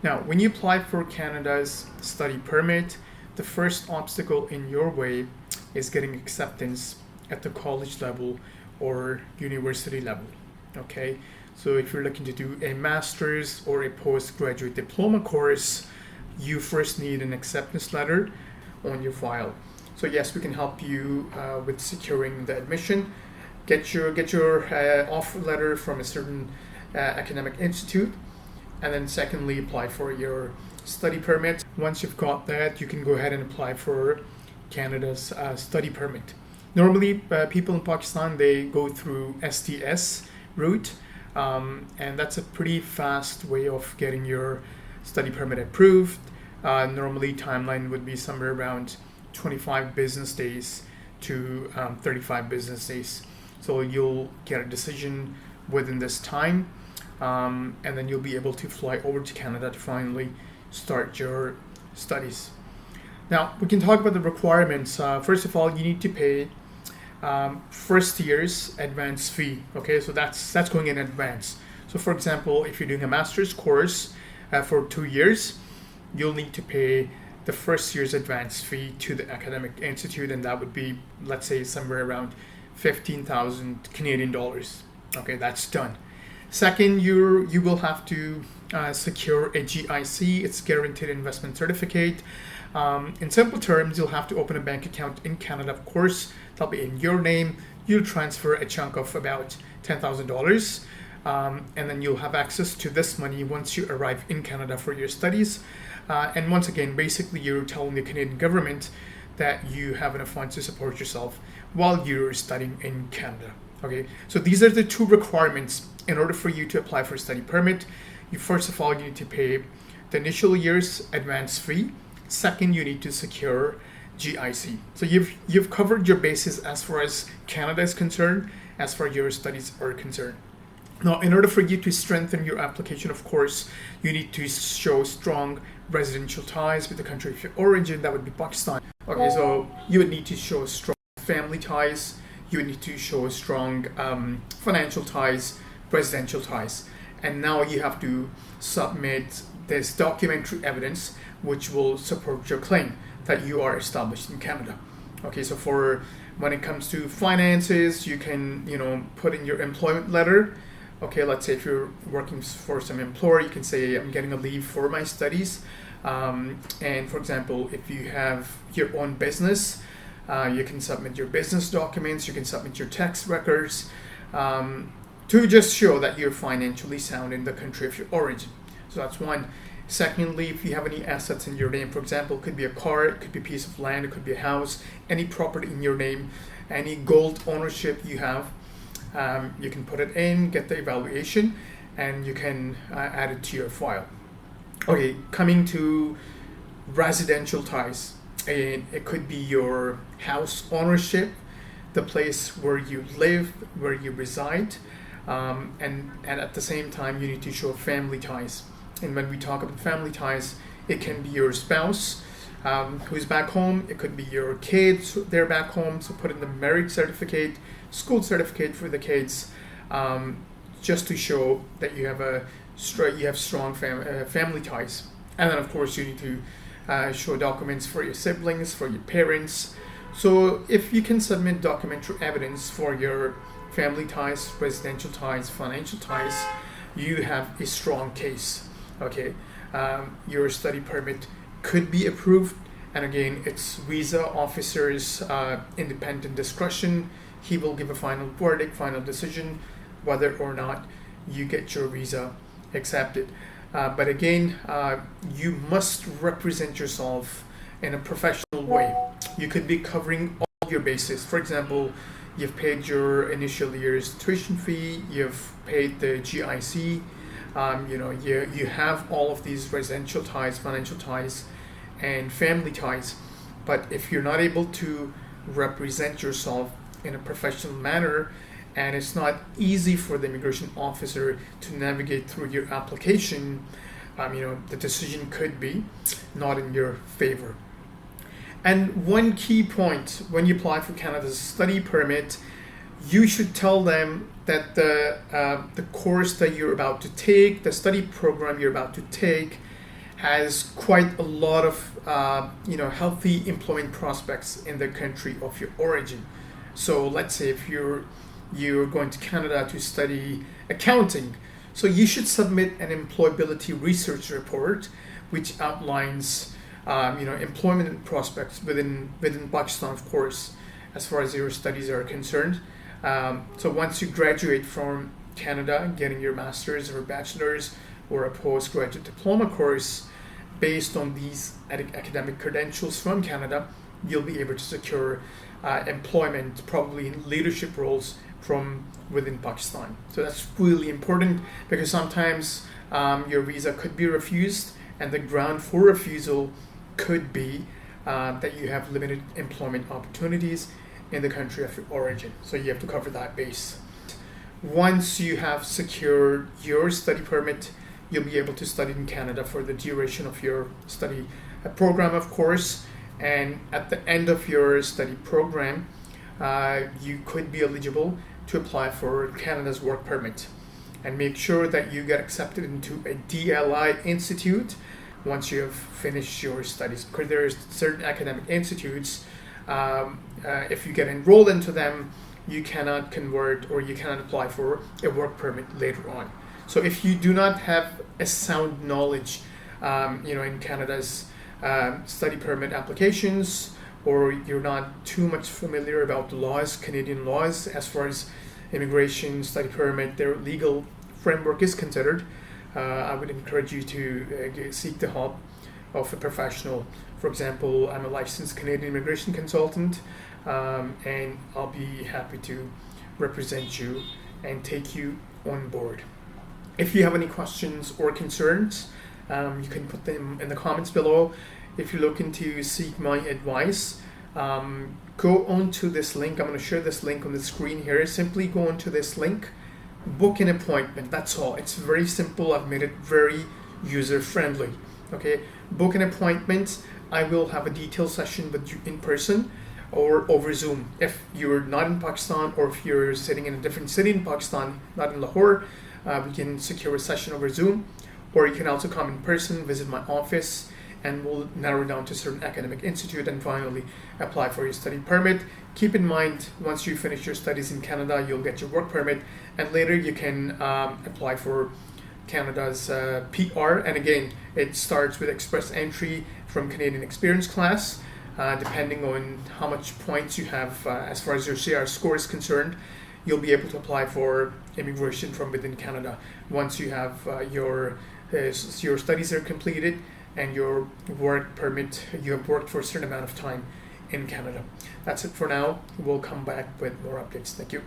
Now, when you apply for Canada's study permit, the first obstacle in your way is getting acceptance at the college level or university level. Okay, so if you're looking to do a master's or a postgraduate diploma course, you first need an acceptance letter on your file. So yes, we can help you with securing the admission. Get your offer letter from a certain academic institute, and then secondly, apply for your study permit. Once you've got that, you can go ahead and apply for Canada's study permit. Normally, people in Pakistan, they go through STS route, and that's a pretty fast way of getting your study permit approved. Normally, timeline would be somewhere around 25 business days to 35 business days. So you'll get a decision within this time, and then you'll be able to fly over to Canada to finally start your studies. Now, we can talk about the requirements. First of all, you need to pay first year's advance fee. Okay, so that's going in advance. So for example, if you're doing a master's course for 2 years, you'll need to pay the first year's advance fee to the academic institute, and that would be, let's say, somewhere around 15,000 Canadian dollars. Okay, that's done. Second, you will have to secure a GIC. It's guaranteed investment certificate. In simple terms, you'll have to open a bank account in Canada, of course. That'll be in your name. You'll transfer a chunk of about $10,000, and then you'll have access to this money once you arrive in Canada for your studies. And once again, basically, you're telling the Canadian government that you have enough funds to support yourself while you're studying in Canada. Okay, so these are the two requirements in order for you to apply for a study permit. First of all, you need to pay the initial year's advance fee. Second, you need to secure GIC. So you've covered your bases as far as Canada is concerned, as far as your studies are concerned. Now, in order for you to strengthen your application, of course, you need to show strong residential ties with the country of your origin. That would be Pakistan. Okay, so you would need to show strong family ties. You would need to show strong financial ties, residential ties. And now you have to submit this documentary evidence which will support your claim that you are established in Canada. Okay, so for when it comes to finances, you can, put in your employment letter. Okay, let's say if you're working for some employer, you can say, I'm getting a leave for my studies. And for example, if you have your own business, you can submit your business documents, you can submit your tax records to just show that you're financially sound in the country of your origin. So that's one. Secondly, if you have any assets in your name, for example, it could be a car, it could be a piece of land, it could be a house, any property in your name, any gold ownership you have, you can put it in, get the evaluation, and you can add it to your file. Okay, coming to residential ties, and it could be your house ownership, the place where you live, where you reside, and at the same time, you need to show family ties. And when we talk about family ties, it can be your spouse who's back home. It could be your kids, they're back home. So put in the marriage certificate, school certificate for the kids, just to show that you have strong family ties. And then of course you need to show documents for your siblings, for your parents. So if you can submit documentary evidence for your family ties, residential ties, financial ties, you have a strong case. Okay, your study permit could be approved, and again, it's visa officer's independent discretion. He will give a final verdict, final decision, whether or not you get your visa accepted. But again, you must represent yourself in a professional way. You could be covering all your bases. For example, you've paid your initial year's tuition fee, you've paid the GIC, you have all of these residential ties, financial ties, and family ties. But if you're not able to represent yourself in a professional manner, and it's not easy for the immigration officer to navigate through your application, the decision could be not in your favor. And one key point when you apply for Canada's study permit, you should tell them that the course that you're about to take, the study program you're about to take, has quite a lot of healthy employment prospects in the country of your origin. So let's say if you're going to Canada to study accounting, so you should submit an employability research report which outlines employment prospects within Pakistan, of course, as far as your studies are concerned. So once you graduate from Canada, getting your master's or bachelor's or a postgraduate diploma course based on these academic credentials from Canada, you'll be able to secure employment, probably in leadership roles from within Pakistan. So that's really important, because sometimes your visa could be refused, and the ground for refusal could be that you have limited employment opportunities in the country of your origin. So you have to cover that base. Once you have secured your study permit, you'll be able to study in Canada for the duration of your study program, of course. And at the end of your study program, you could be eligible to apply for Canada's work permit, and make sure that you get accepted into a DLI institute once you have finished your studies, because there are certain academic institutes, if you get enrolled into them, you cannot convert or you cannot apply for a work permit later on. So if you do not have a sound knowledge in Canada's study permit applications, or you're not too much familiar about the laws, Canadian laws, as far as immigration, study permit, their legal framework is considered, I would encourage you to seek the help of a professional. For example, I'm a licensed Canadian immigration consultant, and I'll be happy to represent you and take you on board. If you have any questions or concerns, you can put them in the comments below. If you're looking to seek my advice, go onto this link. I'm going to share this link on the screen here. Simply go onto this link, book an appointment. That's all. It's very simple. I've made it very user friendly. Okay, book an appointment. I will have a detailed session with you in person or over Zoom. If you're not in Pakistan, or if you're sitting in a different city in Pakistan, not in Lahore, we can secure a session over Zoom, or you can also come in person, visit my office, and we'll narrow down to a certain academic institute and finally apply for your study permit. Keep in mind, once you finish your studies in Canada, you'll get your work permit, and later you can apply for Canada's PR. And again, it starts with express entry from Canadian experience class. Depending on how much points you have as far as your CR score is concerned, you'll be able to apply for immigration from within Canada once you have your studies are completed and your work permit, you have worked for a certain amount of time in Canada. That's it for now. We'll come back with more updates. Thank you.